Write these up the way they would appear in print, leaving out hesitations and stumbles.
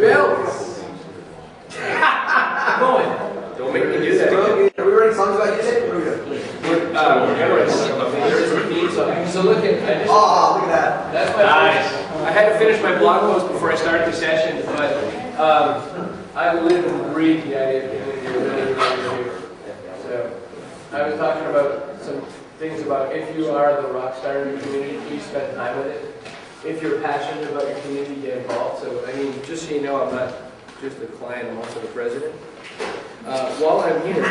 Bill! Don't make me do that again. Are we writing songs about you today? We're gonna write something. There is a theme song. So look at Oh, look at that. that's my nice. I had to finish my blog post before I started the session, but I live and breathe the idea of community really. So I was talking about some things about if you are the rock star in your community, please spend time with it. If you're passionate about your community, get involved. So I mean, just so you know, I'm not just a client, I'm also the president. While I'm here,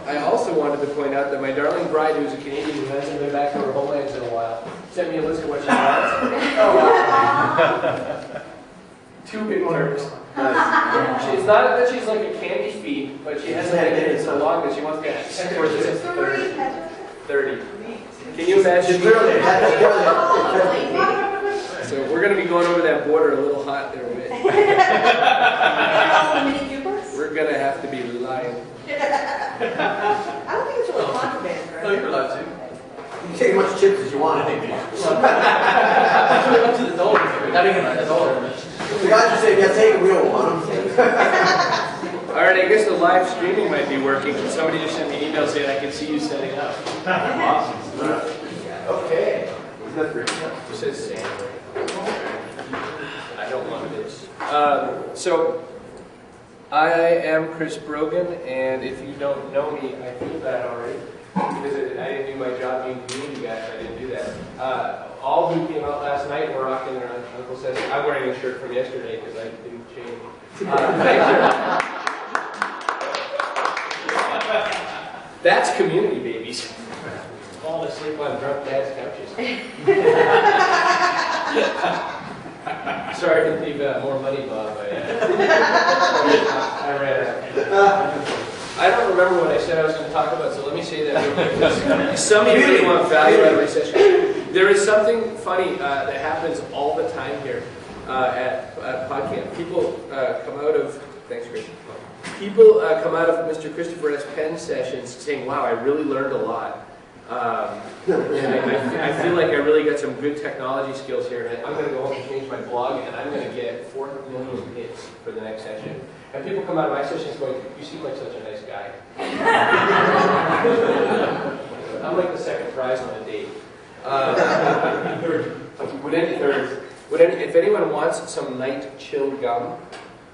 I also wanted to point out that my darling bride, who's a Canadian who hasn't been back to her homelands in a while, sent me a list of what she wants. Oh, wow. 2 big turks. It's not that she's like a candy feed, but she hasn't had it so long that she wants to get 30. Can you imagine? So we're going to be going over that border a little hot there, Whit. We're going to have to be lying. I don't think it's really contraband, right? No, you're allowed to. You can take as much chips as you want, I think. Up to the dollar. The guys are saying, yeah, take it, we don't want them. Alright, I guess the live streaming might be working. Somebody just sent me an email saying I can see you setting up. Awesome. Okay. Isn't that great? It says Sam. I don't want this. So, I am Chris Brogan, and if you don't know me, I feel that already. Because I didn't do my job being community guy, I didn't do that. All who came out last night were rocking their Uncle Says. I'm wearing a shirt from yesterday because I didn't change. That's community, babies. Fall asleep on drunk dad's couches. Sorry to leave more money, Bob. I ran out. I don't remember what I said I was going to talk about, so let me say that. Some of you really want value out of my session. There is something funny that happens all the time here at PodCamp. People come out of, thanks, Chris. People come out of Mr. Christopher S. Penn's sessions saying, wow, I really learned a lot. And I feel like I really got some good technology skills here. And I'm going to go home and change my blog, and I'm going to get 4 million hits for the next session. And people come out of my sessions going, you seem like such a nice guy. I'm like the second prize on a date. If anyone wants some night chill gum,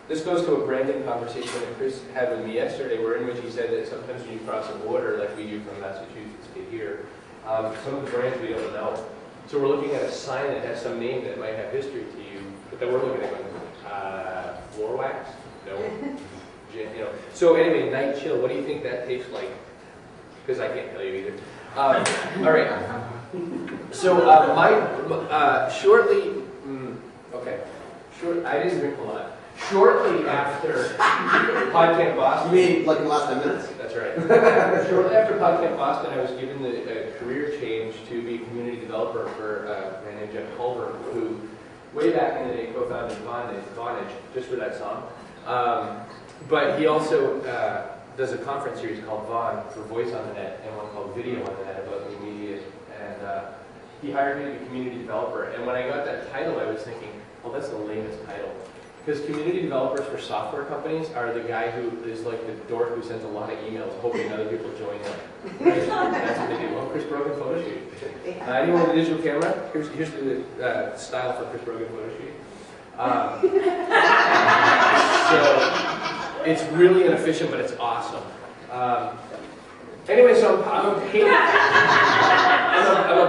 this goes to a branding conversation that Chris had with me yesterday, in which he said that sometimes when you cross a border, like we do from Massachusetts to here, some of the brands we don't know. So we're looking at a sign that has some name that might have history to you, but then we're looking at going, floor wax? No. So anyway, night chill, what do you think that tastes like? Because I can't tell you either. All right. So I didn't drink a lot. Shortly after PodCamp Boston. You mean like in the last 10 minutes? That's right. Shortly after PodCamp Boston, I was given the career change to be a community developer for a man named Jeff Culver, who way back in the day co-founded Vonage, just for that song. But he also does a conference series called Vaughn for Voice on the Net and one called Video on the Net about new media. And he hired me to be a community developer. And when I got that title, I was thinking, well, that's the lamest title. Because community developers for software companies are the guy who is like the dork who sends a lot of emails hoping other people join in. Right? That's what they do. Well, Chris Brogan photo shoot. Anyone with a digital camera? Here's the style for Chris Brogan photo shoot. So it's really inefficient, but it's awesome. Anyway, so I'm a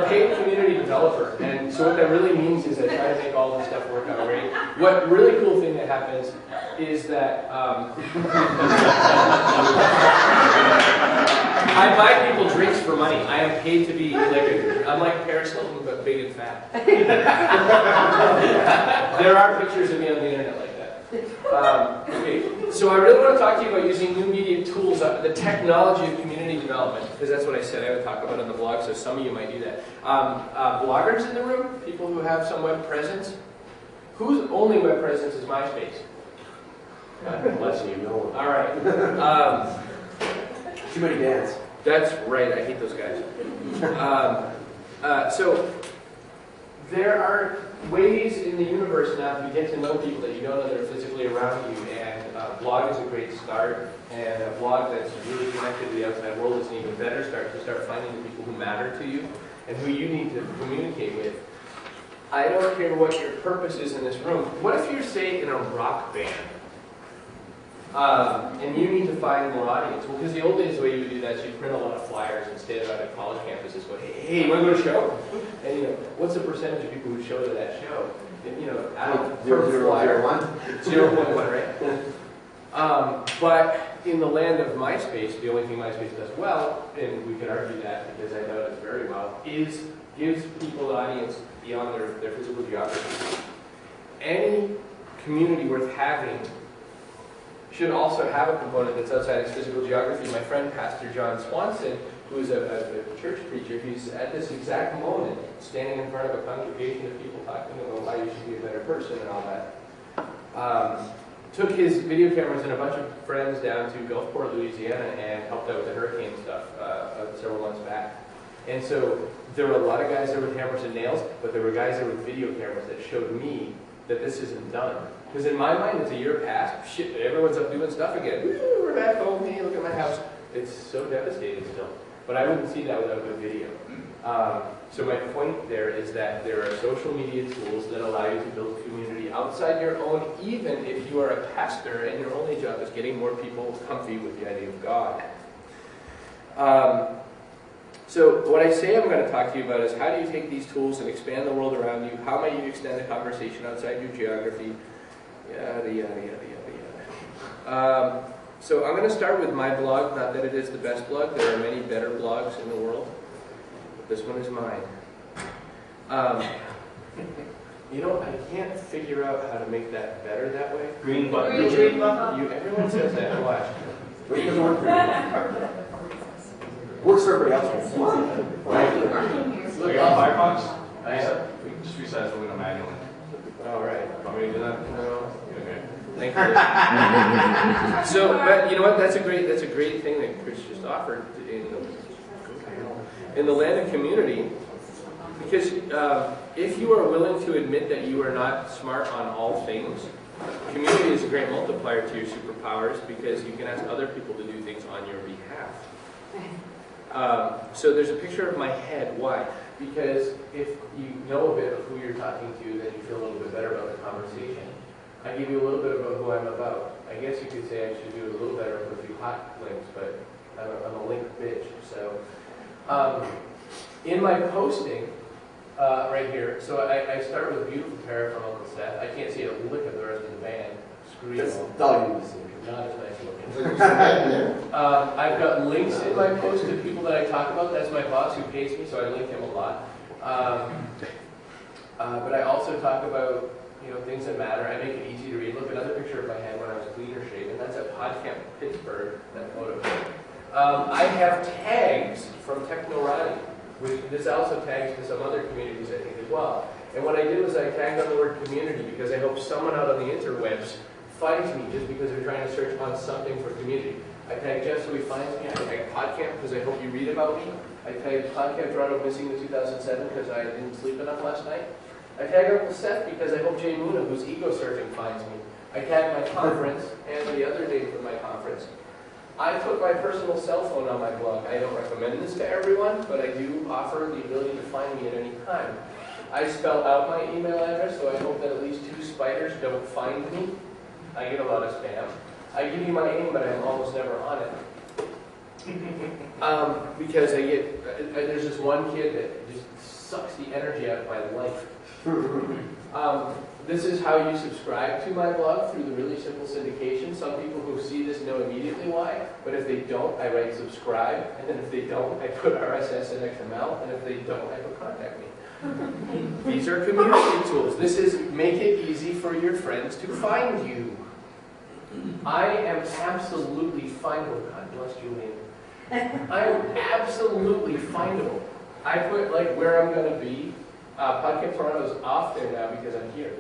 paid community developer, and so what that really means is I try to make all this stuff work out great. What really cool thing that happens is that I buy people drinks for money. I am paid to be I'm like Paris Hilton, but big and fat. There are pictures of me on the internet like that. Okay, so I really want to talk to you about using new media tools, the technology of community development, because that's what I said I would talk about on the blog, so some of you might do that. Bloggers in the room, people who have some web presence. Whose only web presence is MySpace? God bless you. All right. Too many bands. That's right, I hate those guys. So there are ways in the universe now to get to know people that you don't know that are physically around you, and blog is a great start, and a blog that's really connected to the outside world is an even better start to start finding the people who matter to you and who you need to communicate with. I don't care what your purpose is in this room. What if you're, say, in a rock band, and you need to find more audience? Well, because the old days, the way you would do that is you'd print a lot of flyers and stand out at college campuses going, hey, you want to go to a show? And, you know, what's the percentage of people who show to that show? And, you know, out of per flyer, 0.1, right? But in the land of MySpace, the only thing MySpace does well, and we can argue that because I know it very well, is gives people an audience beyond their physical geography. Any community worth having should also have a component that's outside its physical geography. My friend, Pastor John Swanson, who is a church preacher, he's at this exact moment standing in front of a congregation of people talking about why you should be a better person and all that. Took his video cameras and a bunch of friends down to Gulfport, Louisiana, and helped out with the hurricane stuff several months back. And so there were a lot of guys there with hammers and nails, but there were guys there with video cameras that showed me that this isn't done. Because in my mind, it's a year past, shit, everyone's up doing stuff again. Woo, we're back home, hey, look at my house. It's so devastating still. But I wouldn't see that without good video. So my point there is that there are social media tools that allow you to build community outside your own, even if you are a pastor and your only job is getting more people comfy with the idea of God. So what I say I'm going to talk to you about is how do you take these tools and expand the world around you? How might you extend the conversation outside your geography? Yada, yada, yada, yada, yada. So I'm going to start with my blog, not that it is the best blog. There are many better blogs in the world. But this one is mine. You know, I can't figure out how to make that better that way. Green button. Green button. Everyone says that. Watch. It doesn't work for you. Works for everybody else. Look, Firefox? I am. We can just resize the window manually. All right. Want me to do that? No. Okay. Thank you. So, but you know what? That's a great thing that Chris just offered in the land of community. Because if you are willing to admit that you are not smart on all things, community is a great multiplier to your superpowers because you can ask other people to do things on your behalf. So there's a picture of my head. Why? Because if you know a bit of who you're talking to, then you feel a little bit better about the conversation. I give you a little bit about who I'm about. I guess you could say I should do it a little better with a few hot links, but I'm a link bitch. So in my posting, right here, so I start with a beautiful pair from Uncle Seth. I can't see a lick of the rest of the band. Screw you. That's all you need to see. Not as nice looking. I've got links in my post to people that I talk about. That's my boss who pays me, so I link him a lot. But I also talk about things that matter. I make it easy to read. Look, another picture of my head when I was cleaner shaven. That's at PodCamp Pittsburgh. That photo. I have tags from Technorati, which this also tags to some other communities I think as well. And what I did was I tagged on the word community because I hope someone out on the interwebs finds me just because they're trying to search on something for community. I tag Jeff so he finds me. I tag PodCamp because I hope you read about me. I tag PodCamp Toronto missing the 2007 because I didn't sleep enough last night. I tag Uncle Seth because I hope Jay Muna, who's ego surfing, finds me. I tag my conference and the other day for my conference. I put my personal cell phone on my blog. I don't recommend this to everyone, but I do offer the ability to find me at any time. I spell out my email address, so I hope that at least 2 spiders don't find me. I get a lot of spam. I give you my name, but I'm almost never on it. Because there's this one kid that just sucks the energy out of my life. This is how you subscribe to my blog through the really simple syndication. Some people who see this know immediately why, but if they don't, I write subscribe, and then if they don't, I put RSS and XML, and if they don't, I put contact me. These are community tools. This is make it easy for your friends to find you. I am absolutely findable. God bless you, Lynn. I am absolutely findable. I put where I'm going to be. PodCamp Toronto is off there now because I'm here.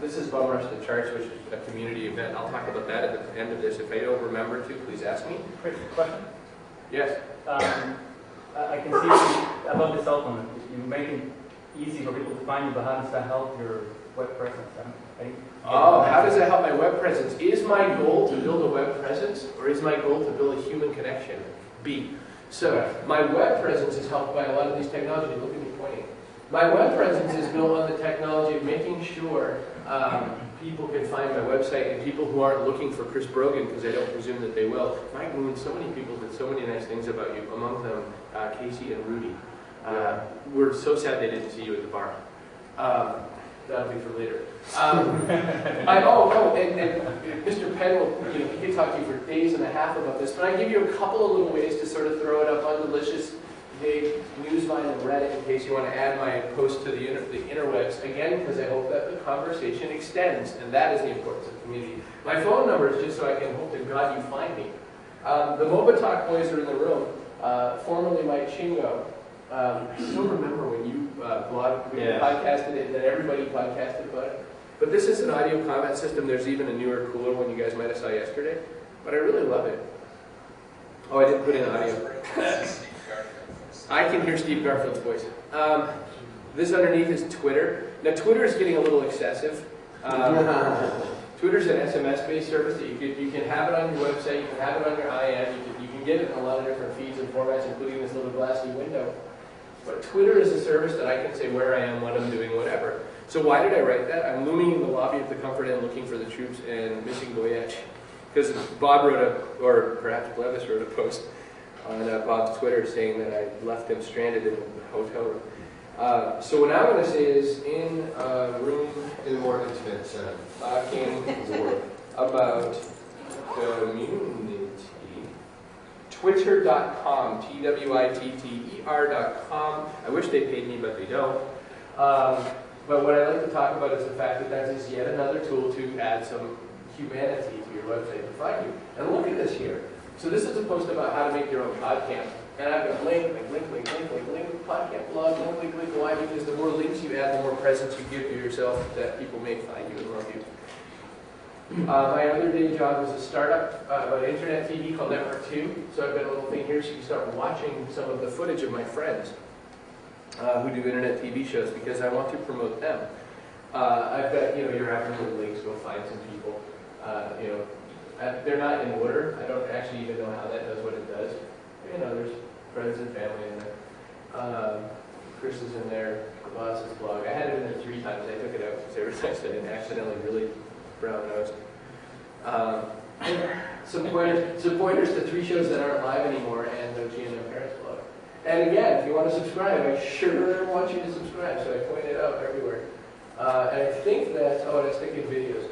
This is Bum Rush the Charts, which is a community event. I'll talk about that at the end of this. If I don't remember to, please ask me. Quick question. Yes. I can see, I love the cell phone. easy for people to find you, but how does that help your web presence? Oh, how does that help my web presence? Is my goal to build a web presence, or is my goal to build a human connection? B. So, my web presence is helped by a lot of these technologies. Look at me pointing. My web presence is built on the technology of making sure people can find my website, and people who aren't looking for Chris Brogan, because I don't presume that they will. Mike Moon, so many people did so many nice things about you, among them Casey and Rudy. We're so sad they didn't see you at the bar. That'll be for later. And Mr. Penn will, he can talk to you for days and a half about this, but I give you a couple of little ways to sort of throw it up on Delicious, Big, Newsvine, and Reddit in case you want to add my post to the interwebs, again, because I hope that the conversation extends, and that is the importance of community. My phone number is just so I can hope to God you find me. The MOBA Talk boys are in the room, formerly Mike Shingo. I still remember when you podcasted it, and then everybody podcasted about it. But this is an audio comment system. There's even a newer, cooler one you guys might have saw yesterday. But I really love it. Oh, I didn't put in audio. I can hear Steve Garfield's voice. This underneath is Twitter. Now, Twitter is getting a little excessive. Twitter's an SMS-based service that you can have it on your website, you can have it on your IM, you can get it in a lot of different feeds and formats, including this little glassy window. But Twitter is a service that I can say where I am, what I'm doing, whatever. So why did I write that? I'm looming in the lobby of the Comfort Inn looking for the troops and missing Goyech. Because Bob or perhaps Blevis wrote a post on Bob's Twitter saying that I left him stranded in the hotel room. So what I'm going to say is in a room In the more intimate setting. talking about community. Twitter.com, Twitter.com. I wish they paid me, but they don't. But what I like to talk about is the fact that that is yet another tool to add some humanity to your website to find you. And look at this here. So this is a post about how to make your own PodCamp. And I've got link, PodCamp blog, link. Why? Because the more links you add, the more presence you give to yourself that people may find you and love you. My other day job was a startup about internet TV called Network 2. So I've got a little thing here so you can start watching some of the footage of my friends who do internet TV shows because I want to promote them. I've got, your average little links, go find some people. They're not in order. I don't actually even know how that does what it does. There's friends and family in there. Chris is in there, the boss's blog. I had it in there 3 times. I took it out because every time I said it accidentally really brown-nosed. Some pointers to 3 shows that aren't live anymore and the GNM Parents blog. And again, if you want to subscribe, I sure want you to subscribe, so I point it out everywhere. And I think that, and I stick in videos.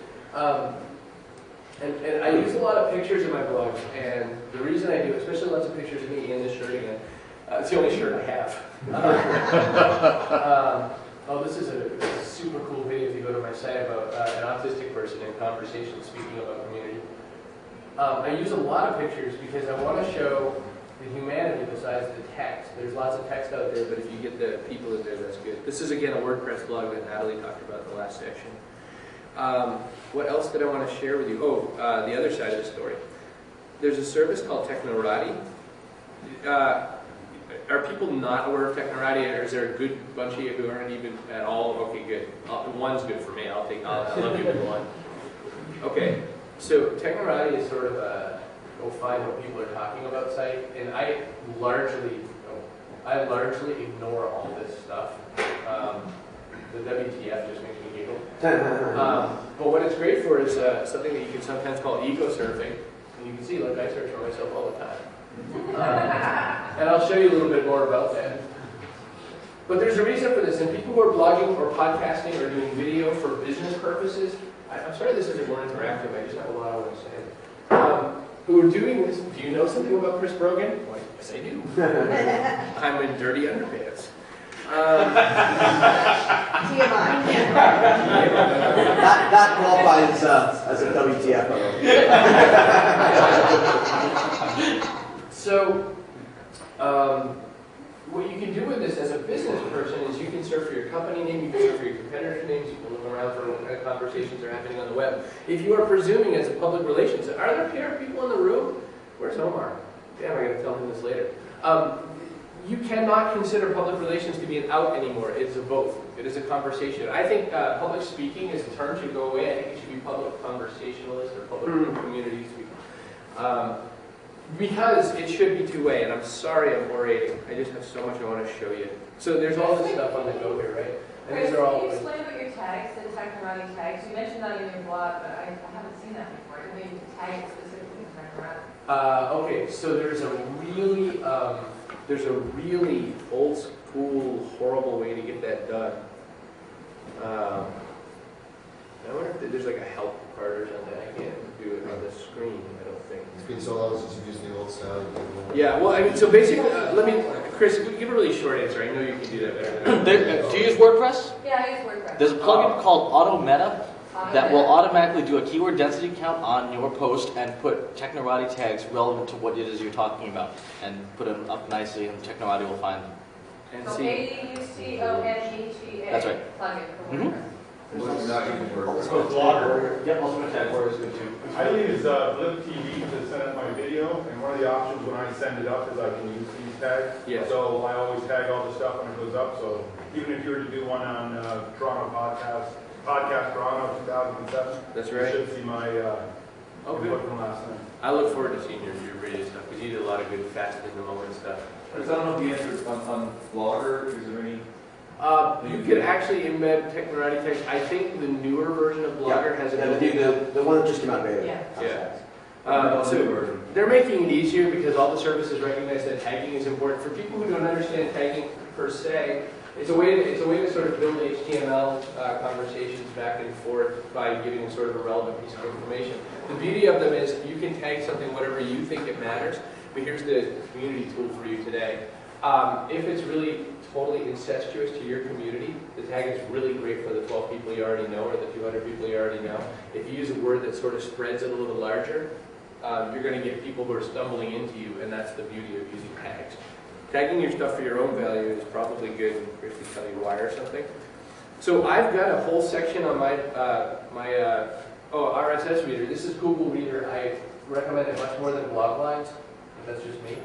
And I use a lot of pictures in my blogs, and the reason I do, especially lots of pictures of me in this shirt again, it's the only shirt I have. This is a super cool video if you go to my site about an autistic person in conversation speaking about community. I use a lot of pictures because I want to show the humanity besides the text. There's lots of text out there, but if you get the people in there, that's good. This is, again, a WordPress blog that Natalie talked about in the last section. What else did I want to share with you? The other side of the story. There's a service called Technorati. Are people not aware of Technorati, or is there a good bunch of you who aren't even at all? Okay, good. One's good for me. I love you with one. Okay, so Technorati is sort of a go find what people are talking about site, and I largely ignore all this stuff. The WTF just makes me giggle. But what it's great for is something that you can sometimes call ego surfing. And you can see, look, I search for myself all the time. And I'll show you a little bit more about that. But there's a reason for this, and people who are blogging or podcasting or doing video for business purposes, I'm sorry this isn't more interactive, I just have a lot I want to say. Who are doing this, do you know something about Chris Brogan? Well, yes, I do. I'm in dirty underpants. TMI. That qualifies as a WTF. So, what you can do with this as a business person is you can search for your company name, you can search for your competitors' names, you can look around for what kind of conversations are happening on the web. If you are presuming as a public relations, are there PR people in the room? Where's Omar? Damn, I gotta tell him this later. you cannot consider public relations to be an out anymore. It's a both. It is a conversation. I think public speaking as a term should go away. I think it should be public conversationalist or public community speaking. Because it should be two-way, and I'm sorry I'm orating. I just have so much I want to show you. So there's all this stuff on the go here, right? And Chris, these are all. can you explain about your tags, the technorati tags? You mentioned that in your blog, but I haven't seen that before. I didn't know you could tag it specifically technorati. Okay, so there's a really old school, horrible way to get that done. I wonder if there's like a help card or something. I can't do it on the screen, I don't think. It's been so long since you've used the old style. Yeah, well, I mean, so basically, Chris, give a really short answer. I know you can do that better. Do you use WordPress? Yeah, I use WordPress. There's a plugin called AutoMeta that will automatically do a keyword density count on your post and put technorati tags relevant to what it is you're talking about, and put them up nicely, and technorati will find them. And So see, ADUCONETA That's right. plugin for Mhm. WordPress. Not even WordPress. So Blogger. Yep, ultimate tag word is good too. I use Live TV to send out my video, and one of the options when I send it up is I can use these tags. Yes. So I always tag all the stuff when it goes up, so even if you were to do one on Toronto podcast Toronto 2007, that's you right. should see my Oh, good. input from last night. I look forward to seeing your radio stuff because you did a lot of good fast in the moment stuff. Chris, I don't know the answer on Blogger. Is there any? You could actually embed technorati tags. I think the newer version of Blogger has Yeah, a the one that just came out beta. Yeah. So they're making it easier because all the services recognize that tagging is important. For people who don't understand tagging per se, it's a way to sort of build HTML conversations back and forth by giving them sort of a relevant piece of information. The beauty of them is you can tag something whatever you think it matters, but here's the community tool for you today. If it's really totally incestuous to your community, the tag is really great for the 12 people you already know or the 200 people you already know. If you use a word that sort of spreads it a little larger, you're going to get people who are stumbling into you, and that's the beauty of using tags. Tagging your stuff for your own value is probably good, and Chris can tell you why or something. So I've got a whole section on my RSS reader. This is Google Reader. I recommend it much more than blog lines, but that's just me.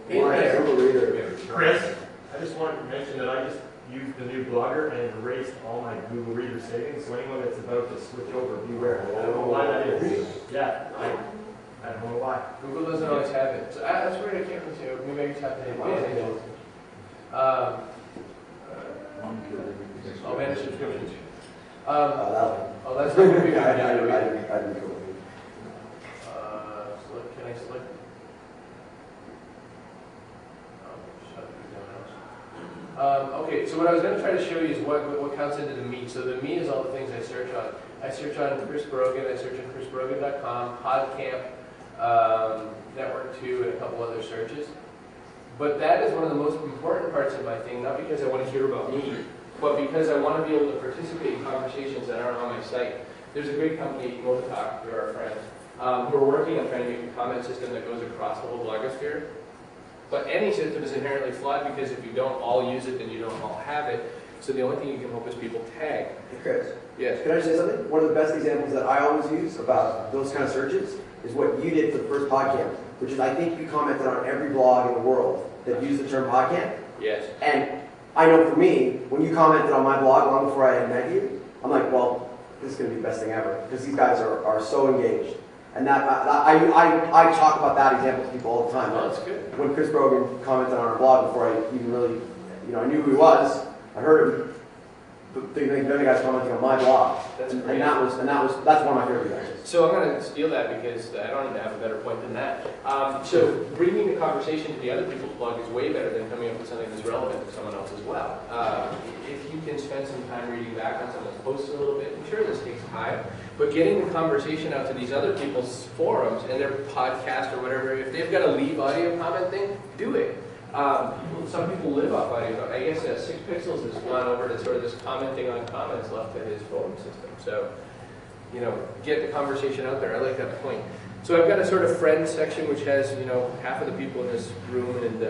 In there, Google Reader. Chris, I just wanted to mention that I just used the new Blogger and erased all my Google Reader savings, so anyone that's about to switch over, beware. I don't know why that is. Yeah, I don't know why. Google doesn't always have it. So that's weird. I can't really say. Maybe I just have to hit manage. I'll manage subscriptions. Oh, that's not going to be I good. didn't go with Select. Can I select? Okay, so what I was going to try to show you is what counts into the meat. So the meat is all the things I search on. I search on Chris Brogan, I search on chrisbrogan.com, PodCamp, Network 2, and a couple other searches. But that is one of the most important parts of my thing, not because I want to hear about me, but because I want to be able to participate in conversations that aren't on my site. There's a great company, Mototalk, who are our friends, who are working on trying to make a comment system that goes across the whole blogosphere. But any system is inherently flawed because if you don't all use it, then you don't all have it. So the only thing you can hope is people tag. Hey, Chris, Yes. can I just say something? One of the best examples that I always use about those kind of searches is what you did for the first PodCamp, which is I think you commented on every blog in the world that used the term PodCamp. Yes. And I know for me, when you commented on my blog long before I had met you, I'm like, well, this is going to be the best thing ever because these guys are so engaged. And that I talk about that example to people all the time. Oh, that's good. When Chris Brogan commented on our blog before I even really, I knew who he was, I heard him. But the other guys commenting on my blog, That's and great. that's one of my favorite guys. So I'm going to steal that because I don't even have a better point than that. So bringing the conversation to the other people's blog is way better than coming up with something that's relevant to someone else as well. If you can spend some time reading back on someone's posts a little bit, I'm sure this takes time, but getting the conversation out to these other people's forums and their podcast or whatever, if they've got a leave audio comment thing, do it. Some people live off audio. I guess 6 Pixels has gone over to sort of this commenting on comments left to his phone system. So, get the conversation out there. I like that point. So I've got a sort of friends section which has, half of the people in this room and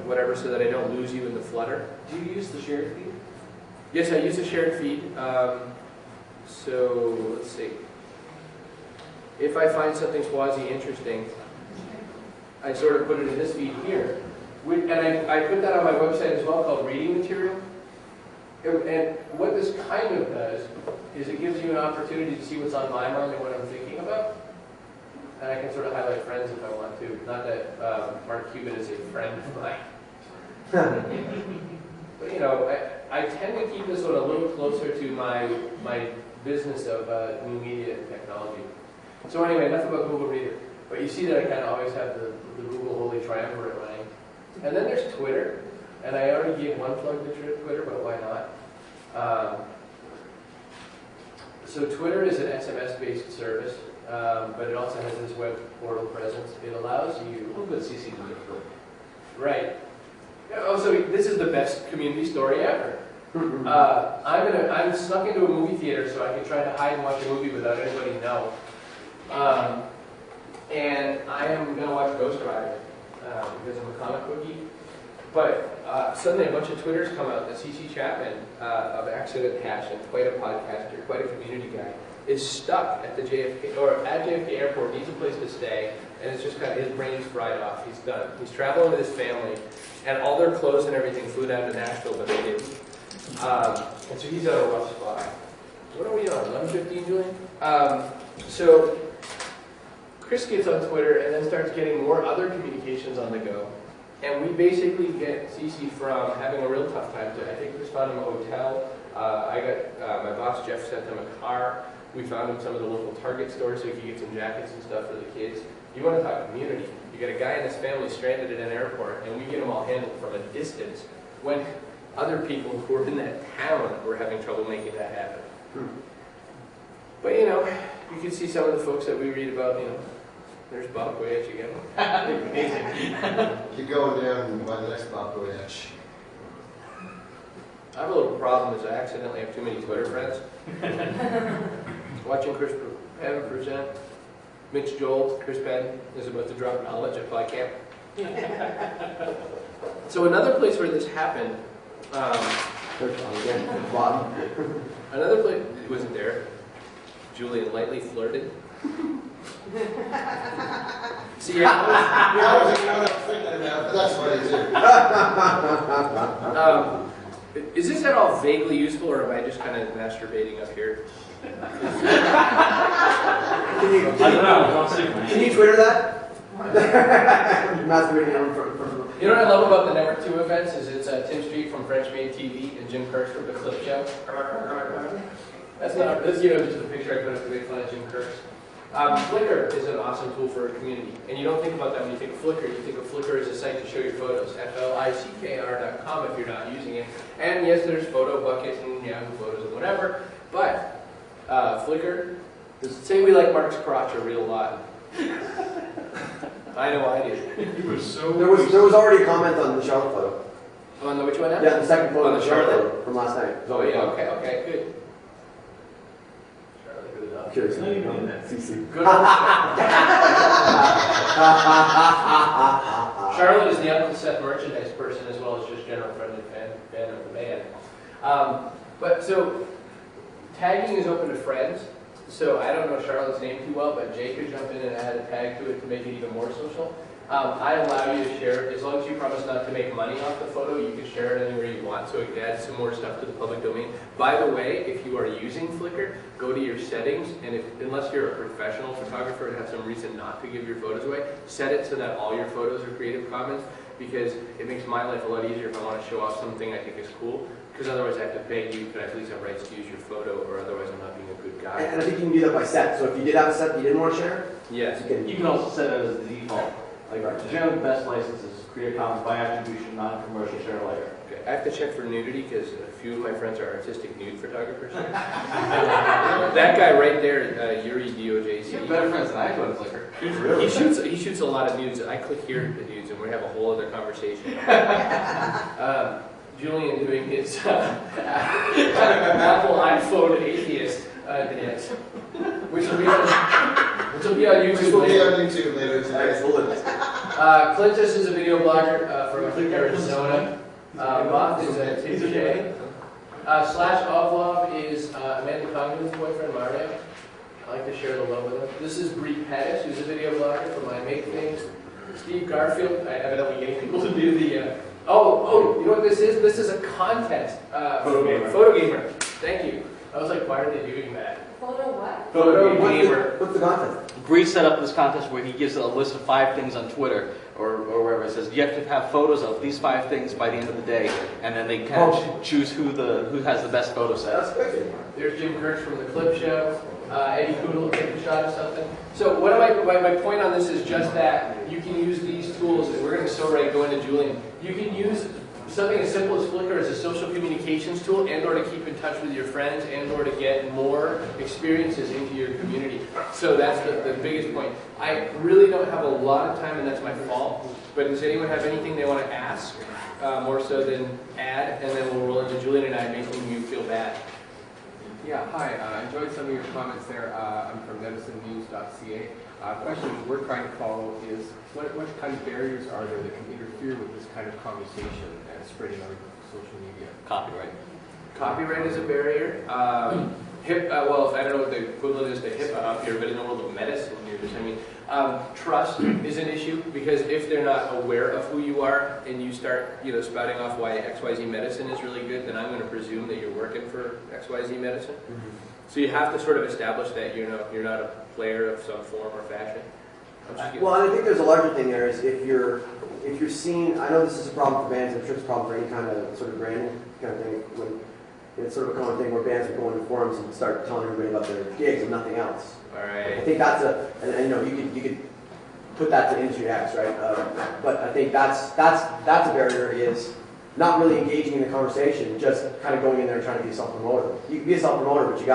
whatever so that I don't lose you in the flutter. Do you use the shared feed? Yes, I use a shared feed. So let's see. If I find something Swazi interesting, I sort of put it in this feed here. And I put that on my website as well, called Reading Material. And what this kind of does is it gives you an opportunity to see what's on my mind and what I'm thinking about. And I can sort of highlight friends if I want to. Not that Mark Cuban is a friend of mine. But you know, I tend to keep this one a little closer to my business of new media and technology. So anyway, enough about Google Reader. But you see that I kind of always have the Google Holy Triumvirate running. And then there's Twitter. And I already gave one plug to Twitter, but why not? So Twitter is an SMS-based service, but it also has this web portal presence. It allows you... A little bit CC to it. Right. Oh, so this is the best community story ever. I'm snuck into a movie theater so I can try to hide and watch a movie without anybody know. And I am going to watch Ghost Rider because I'm a comic book geek. But suddenly a bunch of Twitters come out that C.C. Chapman of Accident Hash, and quite a podcaster, quite a community guy, is stuck at the JFK, or at JFK Airport, needs a place to stay, and it's just kind of, his brain's fried off, he's done. He's traveling with his family, and all their clothes and everything flew down to Nashville, but they didn't. And so he's at a rough spot. What are we on, 11:15, Julian? So Chris gets on Twitter and then starts getting more other communications on the go. And we basically get CC from having a real tough time to, I think Chris found him a hotel. My boss Jeff sent him a car. We found him some of the local Target stores so he could get some jackets and stuff for the kids. You want to talk community. You got a guy and his family stranded at an airport, and we get them all handled from a distance when other people who were in that town were having trouble making that happen. But you know, you can see some of the folks that we read about, you know. There's Bob Goyetch again. Amazing. Keep going down and buy the next Bob Goyetch. I have a little problem is I accidentally have too many Twitter friends. Watching Chris Penn present. Mitch Joel, Chris Penn, is about to drop knowledge at PodCamp. So another place where this happened, another place, it wasn't there. Julian lightly flirted. See, I was thinking about, but that's funny too. is this at all vaguely useful, or am I just kind of masturbating up here? Can you Twitter that? Masturbating from. You know what I love about the Network 2 events is it's Tim Street from French Made TV and Jim Kirk from The Clip Show. That's not, this, you know, just a picture I put up to make fun of Jim Kirk. Flickr is an awesome tool for a community. And you don't think about that when you think of Flickr. You think of Flickr as a site to show your photos. FLICKR.com if you're not using it. And yes, there's Photo Bucket and Yahoo Photos and whatever. But Flickr, say we like Mark's crotch a real lot. I know I did. He was so... There was already a comment on the Charlotte photo. On the which one now? Yeah, the second photo On of the the Charlotte Charlotte? photo from last night. Oh yeah, okay, good. Curious. Not even in that. CC. Good old Charlotte is the Uncle Seth merchandise person as well as just general friendly fan of the band. But so, tagging is open to friends. So I don't know Charlotte's name too well, but Jay could jump in and add a tag to it to make it even more social. I allow you to share, as long as you promise not to make money off the photo, you can share it anywhere you want, so it can add some more stuff to the public domain. By the way, if you are using Flickr, go to your settings, and unless you're a professional photographer and have some reason not to give your photos away, set it so that all your photos are Creative Commons, because it makes my life a lot easier if I want to show off something I think is cool, because otherwise I have to beg you, could I please have rights to use your photo, or otherwise I'm not being a good guy. And I think you can do that by set. So if you did have a set that you didn't want to share, Yes. You can also set it as the default. Like, generally the best license is Creative Commons by attribution, non-commercial share alike. Okay. I have to check for nudity because a few of my friends are artistic nude photographers. That guy right there, Yuri DOJC. You have better friends than I do on Flickr. He shoots a lot of nudes. I click here at the nudes and we have a whole other conversation. Julian doing his Apple iPhone atheist dance, which will be on Which YouTube will be later. on YouTube later today. excellent. Clintus is a video blogger from Arizona. Moth is a Tim Slash Ovlov is Amanda Congdon's boyfriend, Mario. I like to share the love with him. This is Brie Pettis, who's a video blogger from I Make Things. Steve Garfield, I evidently getting people to do the, you know what this is? This is a contest. Photo gamer. Photo gamer. Thank you. I was like, why are they doing that? Photo what? Photo What's gamer. what's the contest? Bree set up this contest where he gives a list of 5 things on Twitter or wherever. It says you have to have photos of these 5 things by the end of the day, and then they kind of choose who has the best photo set. That's wicked. There's Jim Kirsch from the Clip Show. Eddie Poodle will take a shot of something. So what my point on this is just that you can use these tools, and we're going to so right go into Julian. You can use something as simple as Flickr as a social communications tool, and or to keep in touch with your friends, and or to get more experiences into your community. So that's the biggest point. I really don't have a lot of time, and that's my fault. But does anyone have anything they want to ask, more so than add, and then we'll roll into Julian and I making you feel bad. Yeah, hi. I enjoyed some of your comments there. I'm from medicinenews.ca. Question we're trying to follow is what kind of barriers are there that can interfere with this kind of conversation and spreading on social media? Copyright. Copyright is a barrier. Well, I don't know what the equivalent is to HIPAA up here, but in the world of medicine, trust is an issue because if they're not aware of who you are and you start, spouting off why XYZ medicine is really good, then I'm going to presume that you're working for XYZ medicine. Mm-hmm. So you have to sort of establish that you're not a player of some form or fashion. Well, and I think there's a larger thing there is if you're seen, I know this is a problem for bands, I'm sure it's a problem for any kind of sort of branding kind of thing. When it's sort of a common thing where bands would go into forums and start telling everybody about their gigs and nothing else. All right. I think that's you could put that to industry acts, right? But I think that's a barrier is not really engaging in the conversation, just kind of going in there and trying to be a self-promoter. You can be a self-promoter, but you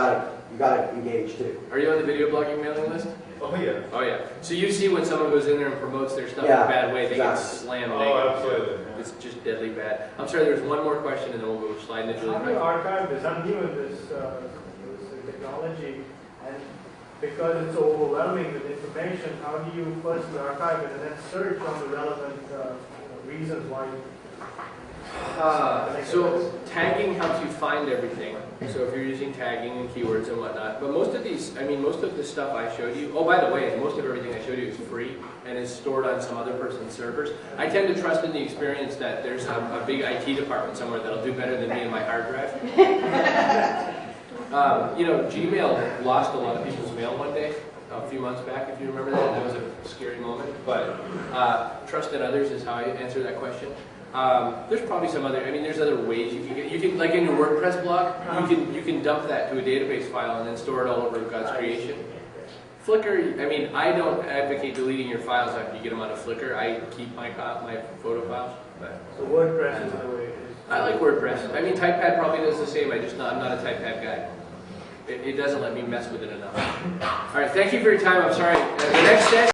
gotta engage too. Are you on the video blogging mailing list? Oh, yeah. Oh yeah. So you see when someone goes in there and promotes their stuff in a bad way, they get slammed. Oh, absolutely. It's just deadly bad. I'm sorry, there's one more question and then we'll go slide into Julie. How do you archive this? I'm new in this technology, and because it's so overwhelming with information, how do you firstly archive it and then search on the relevant reasons why? So tagging helps you find everything. So if you're using tagging and keywords and whatnot, but most of the stuff I showed you, oh, by the way, most of everything I showed you is free and is stored on some other person's servers. I tend to trust in the experience that there's a big IT department somewhere that'll do better than me and my hard drive. Gmail lost a lot of people's mail one day, a few months back, if you remember that. That was a scary moment. But trust in others is how I answer that question. There's probably some other, there's other ways you can get, like in your WordPress blog, you can dump that to a database file and then store it all over God's creation. Flickr, I don't advocate deleting your files after you get them out of Flickr. I keep my photo files. But So WordPress is the way it is. I like WordPress. TypePad probably does the same. I'm not a TypePad guy. It doesn't let me mess with it enough. All right, thank you for your time. I'm sorry. The next session.